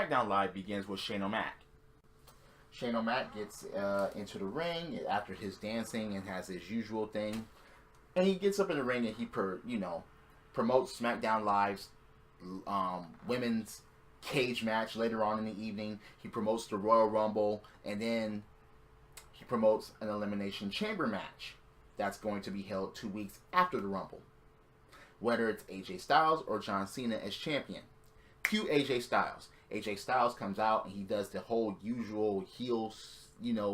Smackdown Live begins with Shane O'Mac. Shane O'Mac gets into the ring after his dancing and has his usual thing. And he gets up in the ring and he promotes Smackdown Live's women's cage match later on in the evening. He promotes the Royal Rumble, and then he promotes an Elimination Chamber match that's going to be held 2 weeks after the Rumble. Whether it's AJ Styles or John Cena as champion. Cue AJ Styles. AJ Styles comes out and he does the whole usual heel,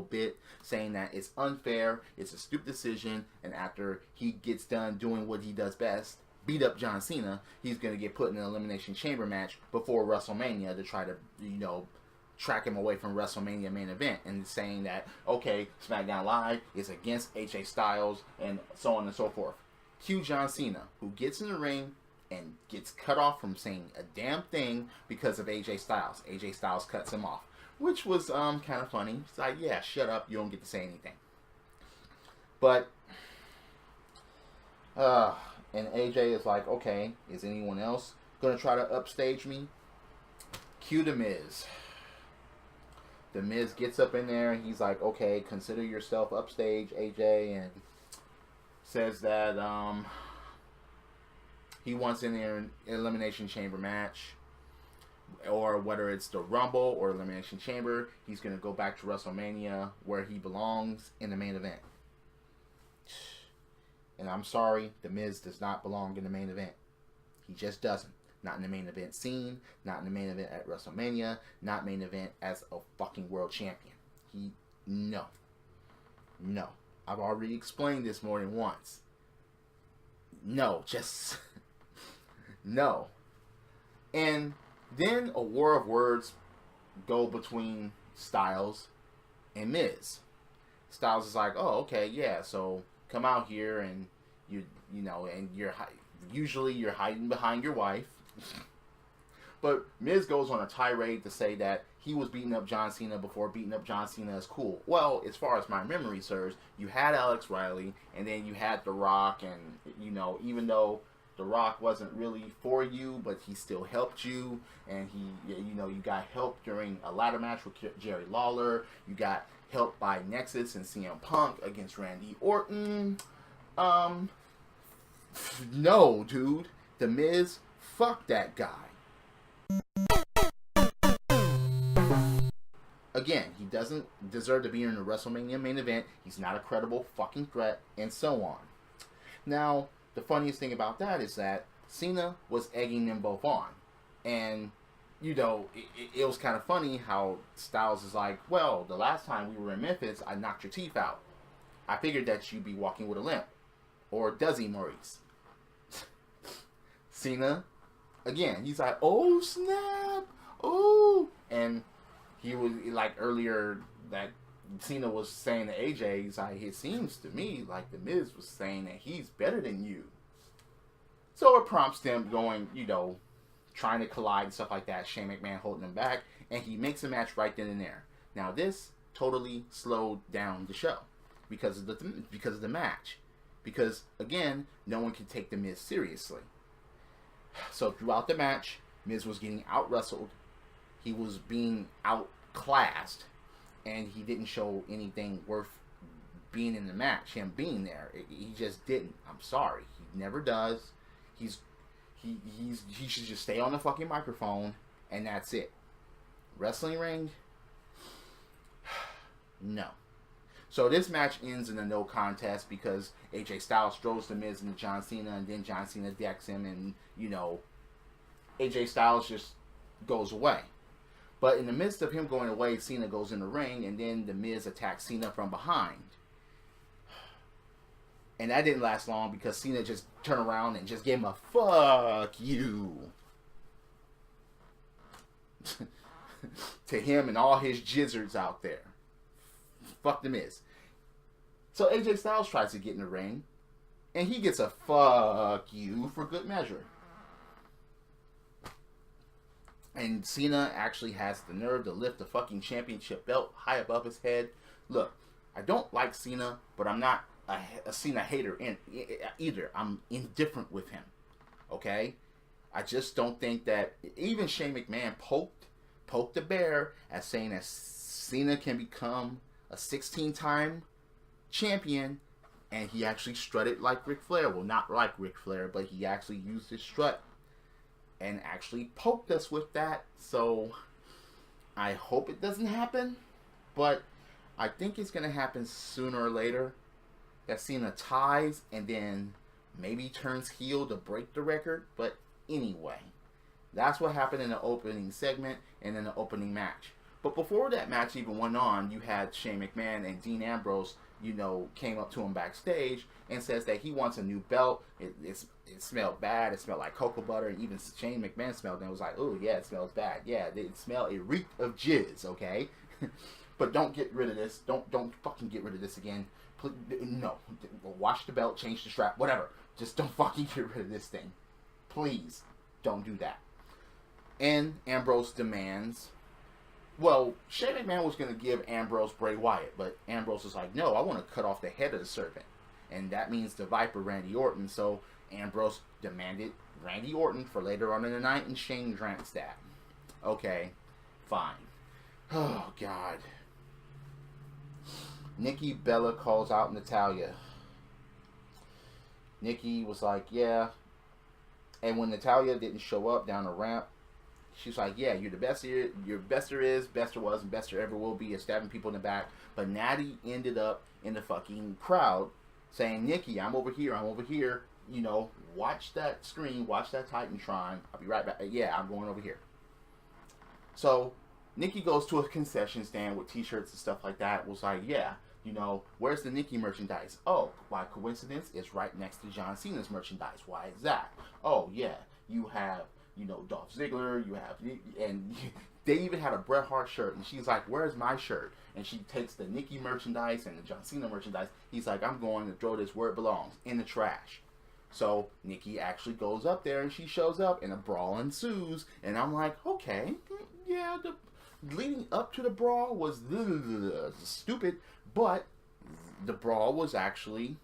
bit, saying that it's unfair, it's a stupid decision, and after he gets done doing what he does best, beat up John Cena, he's going to get put in an Elimination Chamber match before WrestleMania to try to, track him away from WrestleMania main event, and saying that, okay, SmackDown Live is against AJ Styles, and so on and so forth. Cue John Cena, who gets in the ring and gets cut off from saying a damn thing because of AJ Styles. AJ Styles cuts him off, which was kind of funny. It's like, yeah, shut up, you don't get to say anything. But, and AJ is like, okay, is anyone else going to try to upstage me? Cue The Miz. The Miz gets up in there and he's like, okay, consider yourself upstage, AJ, and says that he wants in there an Elimination Chamber match, or whether it's the Rumble or Elimination Chamber, he's going to go back to WrestleMania where he belongs, in the main event. And I'm sorry, The Miz does not belong in the main event. He just doesn't. Not in the main event scene, not in the main event at WrestleMania, not main event as a fucking world champion. No. I've already explained this more than once. No, just no. And then a war of words go between Styles and Miz. Styles is like, oh, okay, yeah, so come out here and and you're hiding behind your wife. But Miz goes on a tirade to say that he was beating up John Cena before beating up John Cena is cool. Well, as far as my memory serves, you had Alex Riley, and then you had The Rock, and, even though The Rock wasn't really for you, but he still helped you, and you got help during a ladder match with Jerry Lawler, you got help by Nexus and CM Punk against Randy Orton. No, dude. The Miz, fuck that guy. Again, he doesn't deserve to be in the WrestleMania main event. He's not a credible fucking threat, and so on. Now, the funniest thing about that is that Cena was egging them both on. And, it was kind of funny how Styles is like, well, the last time we were in Memphis, I knocked your teeth out. I figured that you'd be walking with a limp. Or does he, Maurice? Cena, again, he's like, oh, snap, oh. And he was, like, earlier, that Cena was saying to AJ, he's like, it seems to me like The Miz was saying that he's better than you. So it prompts them going, trying to collide and stuff like that. Shane McMahon holding him back, and he makes a match right then and there. Now this totally slowed down the show because of the match. Because, again, no one can take The Miz seriously. So throughout the match, Miz was getting out-wrestled. He was being outclassed. And he didn't show anything worth being in the match, him being there. He just didn't. I'm sorry. He never does. He should just stay on the fucking microphone, and that's it. Wrestling ring? No. So this match ends in a no contest because AJ Styles throws The Miz into John Cena, and then John Cena decks him, and, AJ Styles just goes away. But in the midst of him going away, Cena goes in the ring, and then The Miz attacks Cena from behind. And that didn't last long because Cena just turned around and just gave him a fuck you to him and all his jizzards out there. Fuck The Miz. So AJ Styles tries to get in the ring, and he gets a fuck you for good measure. And Cena actually has the nerve to lift the fucking championship belt high above his head. Look, I don't like Cena, but I'm not a Cena hater either. I'm indifferent with him. Okay? I just don't think that... Even Shane McMahon poked poked the bear as saying that Cena can become a 16-time champion, and he actually strutted like Ric Flair. Well, not like Ric Flair, but he actually used his strut and actually poked us with that. So I hope it doesn't happen, but I think it's going to happen sooner or later. That Cena ties and then maybe turns heel to break the record. But anyway, that's what happened in the opening segment and in the opening match. But before that match even went on, you had Shane McMahon and Dean Ambrose, came up to him backstage and says that he wants a new belt. It smelled bad. It smelled like cocoa butter. And even Shane McMahon smelled it and was like, oh, yeah, it smells bad. Yeah, it reeked of jizz, okay? But don't get rid of this. Don't fucking get rid of this again. Please, no. Wash the belt, change the strap, whatever. Just don't fucking get rid of this thing. Please, don't do that. And Ambrose demands... Well, Shane McMahon was going to give Ambrose Bray Wyatt, but Ambrose was like, no, I want to cut off the head of the serpent. And that means the Viper, Randy Orton. So Ambrose demanded Randy Orton for later on in the night, and Shane grants that. Okay, fine. Oh, God. Nikki Bella calls out Natalya. Nikki was like, yeah. And when Natalya didn't show up down the ramp, she's like, yeah, you're the best here. You're best there is, best there was, and best there ever will be at stabbing people in the back. But Natty ended up in the fucking crowd saying, Nikki, I'm over here. Watch that screen. Watch that Titantron. I'll be right back. Yeah, I'm going over here. So Nikki goes to a concession stand with t-shirts and stuff like that. Was like, yeah, where's the Nikki merchandise? Oh, by coincidence, it's right next to John Cena's merchandise. Why is that? Oh, yeah, you have... Dolph Ziggler, and they even had a Bret Hart shirt, and she's like, where's my shirt? And she takes the Nikki merchandise and the John Cena merchandise. He's like, I'm going to throw this where it belongs, in the trash. So Nikki actually goes up there, and she shows up, and a brawl ensues, and I'm like, okay, yeah, the leading up to the brawl was stupid, but the brawl was actually,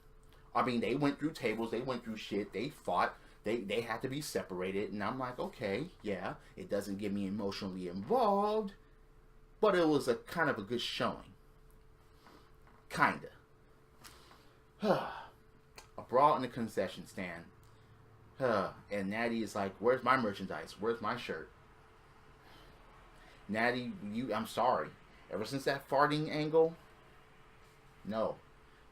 they went through tables, they went through shit, they fought, They had to be separated, and I'm like, okay, yeah, it doesn't get me emotionally involved, but it was a kind of a good showing. Kinda. A brawl in the concession stand. And Natty is like, where's my merchandise? Where's my shirt? Natty, I'm sorry. Ever since that farting angle, no.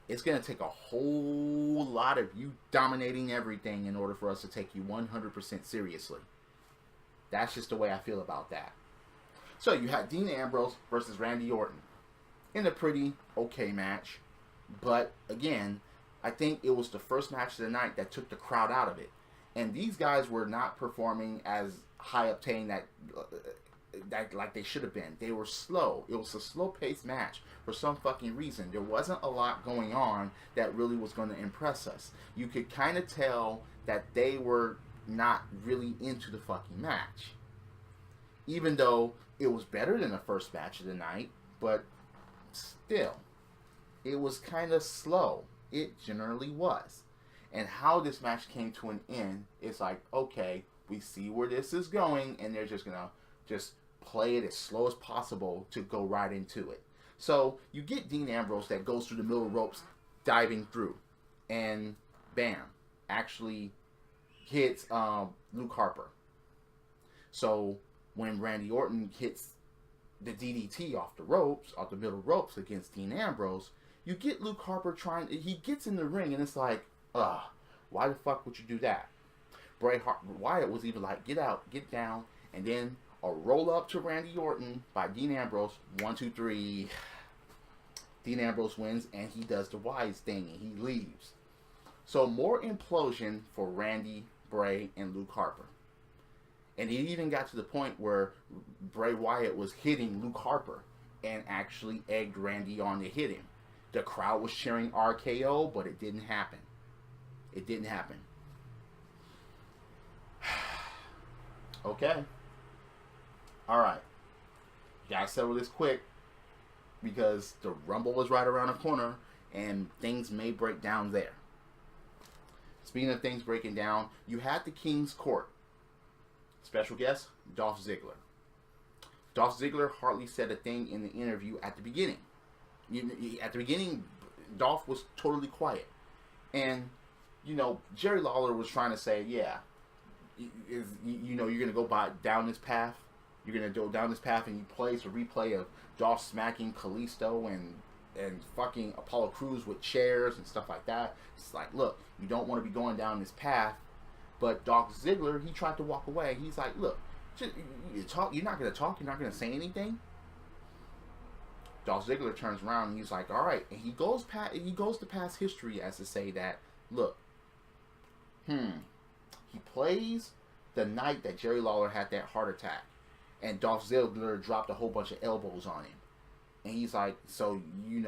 It's going to take a whole lot of you dominating everything in order for us to take you 100% seriously. That's just the way I feel about that. So you had Dean Ambrose versus Randy Orton in a pretty okay match. But again, I think it was the first match of the night that took the crowd out of it. And these guys were not performing as high octane that like they should have been. They were slow. It was a slow-paced match for some fucking reason. There wasn't a lot going on that really was going to impress us. You could kind of tell that they were not really into the fucking match. Even though it was better than the first match of the night, but still, it was kind of slow. It generally was. And how this match came to an end is like, okay, we see where this is going, and they're just going to just play it as slow as possible to go right into it. So you get Dean Ambrose that goes through the middle ropes, diving through, and bam, actually hits Luke Harper. So when Randy Orton hits the DDT off the middle ropes against Dean Ambrose, you get Luke Harper he gets in the ring, and it's like, why the fuck would you do that? Wyatt was even like, get out, get down, and then a roll up to Randy Orton by Dean Ambrose. 1, 2, 3. Dean Ambrose wins, and he does the wise thing, and he leaves. So more implosion for Randy, Bray, and Luke Harper. And it even got to the point where Bray Wyatt was hitting Luke Harper and actually egged Randy on to hit him. The crowd was cheering RKO, but it didn't happen. It didn't happen. Okay. Alright. Gotta settle this quick, because the Rumble was right around the corner, and things may break down there. Speaking of things breaking down, you had the King's Court. Special guest, Dolph Ziggler. Dolph Ziggler hardly said a thing in the interview at the beginning. At the beginning, Dolph was totally quiet. And, Jerry Lawler was trying to say, yeah, you're going to go down this path. You're going to go down this path, and you place a replay of Dolph smacking Kalisto and fucking Apollo Crews with chairs and stuff like that. It's like, look, you don't want to be going down this path. But Dolph Ziggler, he tried to walk away. He's like, look, you're not going to talk? You're not going to say anything? Dolph Ziggler turns around and he's like, all right. And he goes to past history as to say that, look, he plays the night that Jerry Lawler had that heart attack. And Dolph Ziggler dropped a whole bunch of elbows on him. And he's like, so, you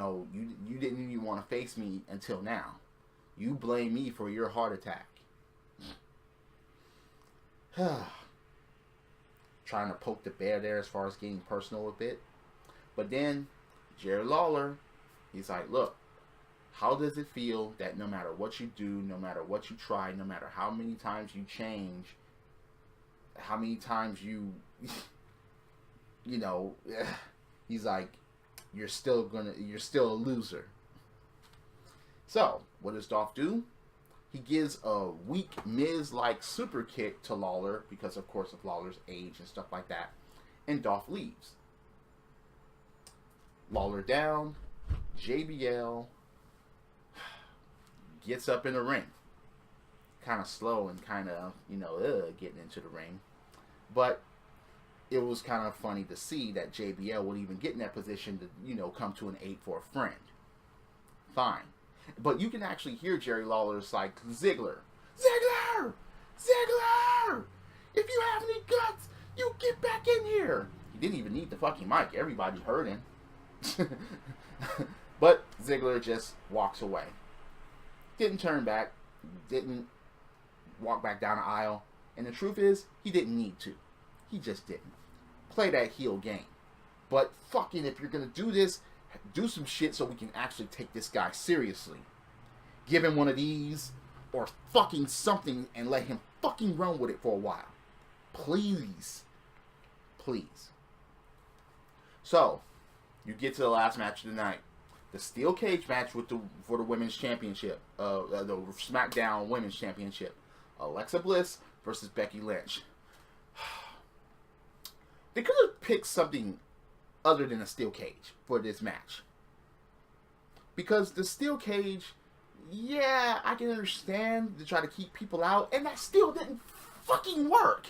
didn't even want to face me until now. You blame me for your heart attack. Trying to poke the bear there as far as getting personal a bit. But then, Jerry Lawler, he's like, look, how does it feel that no matter what you do, no matter what you try, no matter how many times you change, how many times you, he's like, you're still a loser. So, what does Dolph do? He gives a weak Miz-like super kick to Lawler because, of course, of Lawler's age and stuff like that. And Dolph leaves. Lawler down. JBL gets up in the ring. Kind of slow and kind of, getting into the ring. But it was kind of funny to see that JBL would even get in that position to, come to an 8 for a friend. Fine. But you can actually hear Jerry Lawler's like, Ziggler! If you have any guts, you get back in here! He didn't even need the fucking mic. Everybody heard him. But Ziggler just walks away. Didn't turn back. Didn't walk back down the aisle. And the truth is, he didn't need to. He just didn't. Play that heel game. But fucking, if you're going to do this, do some shit so we can actually take this guy seriously. Give him one of these or fucking something and let him fucking run with it for a while. Please. Please. So, you get to the last match of the night. The steel cage match for the women's championship. The Smackdown Women's Championship. Alexa Bliss versus Becky Lynch. They could have picked something other than a steel cage for this match. Because the steel cage, yeah, I can understand to try to keep people out, and that still didn't fucking work.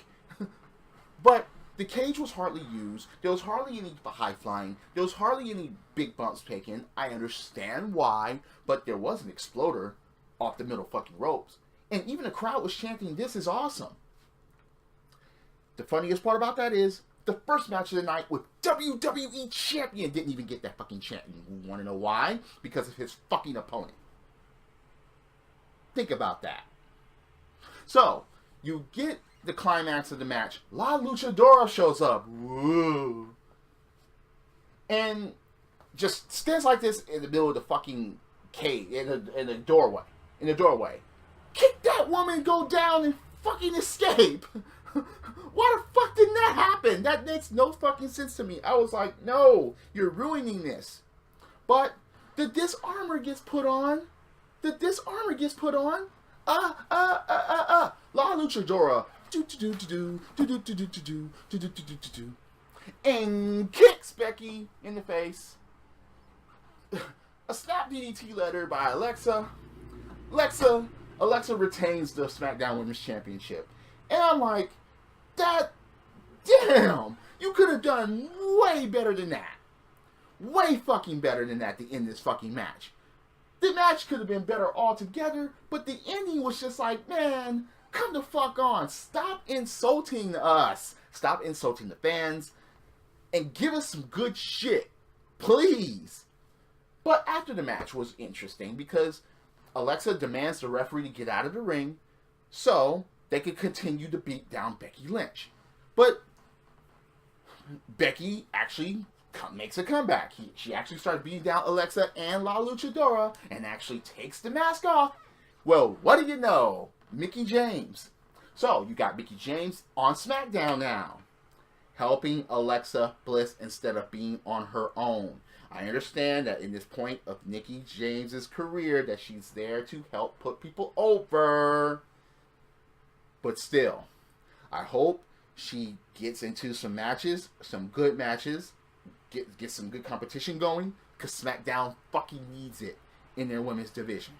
But the cage was hardly used. There was hardly any high flying. There was hardly any big bumps taken. I understand why, but there was an exploder off the middle fucking ropes. And even the crowd was chanting, "This is awesome." The funniest part about that is, the first match of the night with WWE Champion didn't even get that fucking chant. You want to know why? Because of his fucking opponent. Think about that. So, you get the climax of the match. La Luchadora shows up. Whoa. And just stands like this in the middle of the fucking cage, in the doorway. In the doorway. Kick that woman, go down, and fucking escape. Why the fuck didn't that happen? That makes no fucking sense to me. I was like, no, you're ruining this. But the disarmor gets put on. La Luchadora. And kicks Becky in the face. A snap DDT letter by Alexa. Alexa retains the Smackdown Women's Championship. And I'm like, damn, you could have done way better than that. Way fucking better than that to end this fucking match. The match could have been better altogether, but the ending was just like, man, come the fuck on. Stop insulting us. Stop insulting the fans. And give us some good shit. Please. But after the match was interesting because Alexa demands the referee to get out of the ring so they could continue to beat down Becky Lynch. But Becky actually makes a comeback. She actually starts beating down Alexa and La Luchadora and actually takes the mask off. Well, what do you know? Mickie James. So, you got Mickie James on SmackDown now. helping Alexa Bliss instead of being on her own. I understand that in this point of Nikki James's career that she's there to help put people over. But still, I hope she gets into some matches, some good matches, get some good competition going, because SmackDown fucking needs it in their women's division.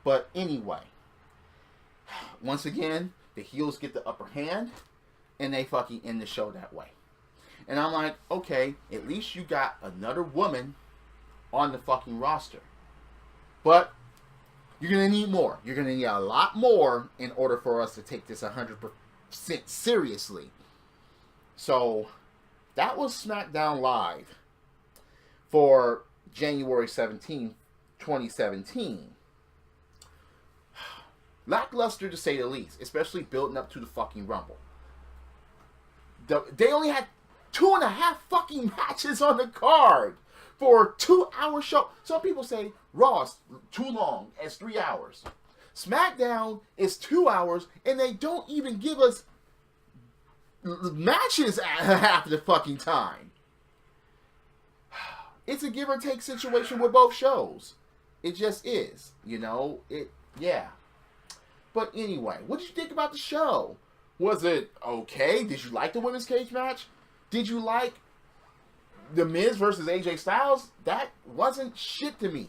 But anyway, once again, the heels get the upper hand, and they fucking end the show that way. And I'm like, okay, at least you got another woman on the fucking roster. But you're going to need more. You're going to need a lot more in order for us to take this 100% seriously. So, that was SmackDown Live for January 17, 2017. Lackluster to say the least, especially building up to the fucking Rumble. They only had 2.5 fucking matches on the card for a 2-hour show. Some people say Raw's too long, as 3 hours. SmackDown is 2 hours, and they don't even give us matches at half the fucking time. It's a give or take situation with both shows. It just is, you know. Yeah. But anyway, what did you think about the show? Was it okay? Did you like the women's cage match? Did you like The Miz versus AJ Styles? That wasn't shit to me.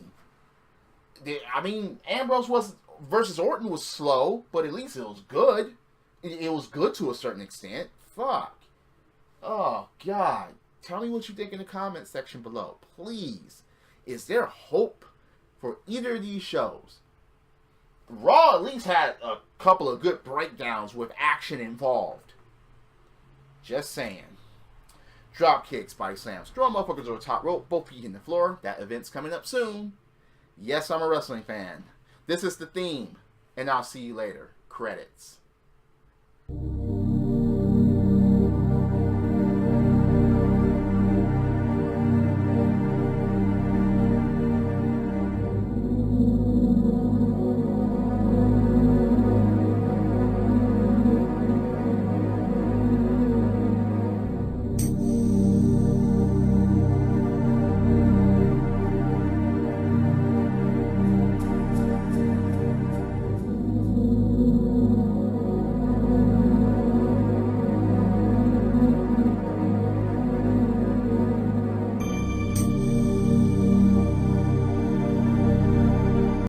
I mean, Ambrose versus Orton was slow, but at least it was good. It was good to a certain extent. Fuck. Oh, God. Tell me what you think in the comment section below. Please. Is there hope for either of these shows? Raw at least had a couple of good breakdowns with action involved. Just saying. Drop kicks, body slams, throw motherfuckers over the top rope, both feet in the floor. That event's coming up soon. Yes, I'm a wrestling fan. This is the theme, and I'll see you later. Credits.